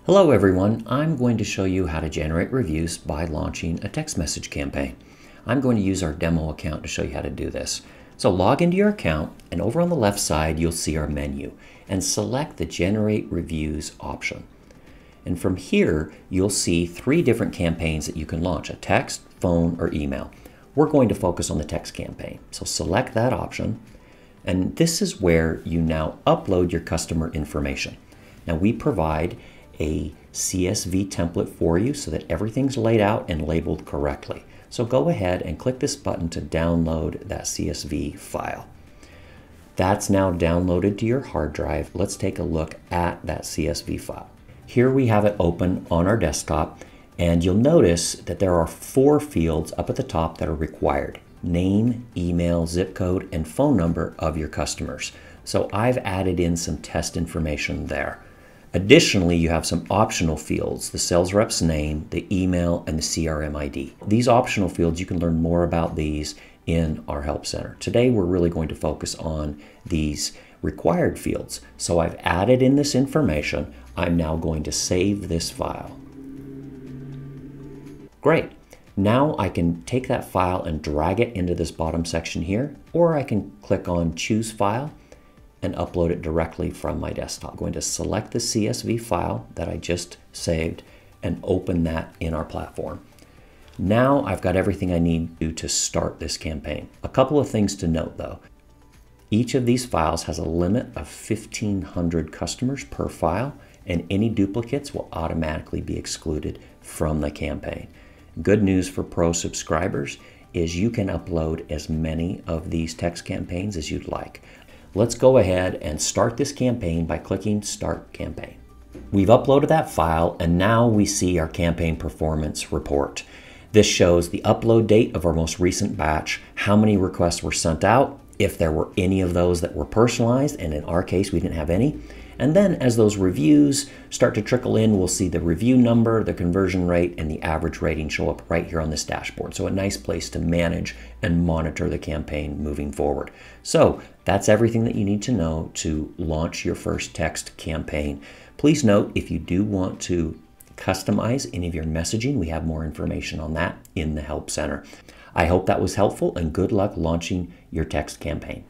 Hello everyone, I'm going to show you how to generate reviews by launching a text message campaign. I'm going to use our demo account to show you how to do this. So log into your account and over on the left side you'll see our menu and select the Generate Reviews option. And from here you'll see three different campaigns that you can launch, a text, phone, or email. We're going to focus on the text campaign. So select that option and this is where you now upload your customer information. Now we provide a CSV template for you so that everything's laid out and labeled correctly. So go ahead and click this button to download that CSV file. That's now downloaded to your hard drive. Let's take a look at that CSV file. Here we have it open on our desktop and you'll notice that there are 4 fields up at the top that are required: name, email, zip code, and phone number of your customers. So I've added in some test information there. Additionally, you have some optional fields: the sales rep's name, the email, and the CRM ID. These optional fields, you can learn more about these in our Help Center. Today, we're really going to focus on these required fields. So I've added in this information. I'm now going to save this file. Great. Now I can take that file and drag it into this bottom section here, or I can click on Choose File and upload it directly from my desktop. I'm going to select the CSV file that I just saved and open that in our platform. Now I've got everything I need to start this campaign. A couple of things to note though. Each of these files has a limit of 1,500 customers per file, and any duplicates will automatically be excluded from the campaign. Good news for Pro subscribers is you can upload as many of these text campaigns as you'd like. Let's go ahead and start this campaign by clicking Start Campaign. We've uploaded that file and now we see our campaign performance report. This shows the upload date of our most recent batch, how many requests were sent out, if there were any of those that were personalized, and in our case we didn't have any. And then as those reviews start to trickle in, we'll see the review number, the conversion rate, and the average rating show up right here on this dashboard. So a nice place to manage and monitor the campaign moving forward. So that's everything that you need to know to launch your first text campaign. Please note, if you do want to customize any of your messaging, we have more information on that in the Help Center. I hope that was helpful and good luck launching your text campaign.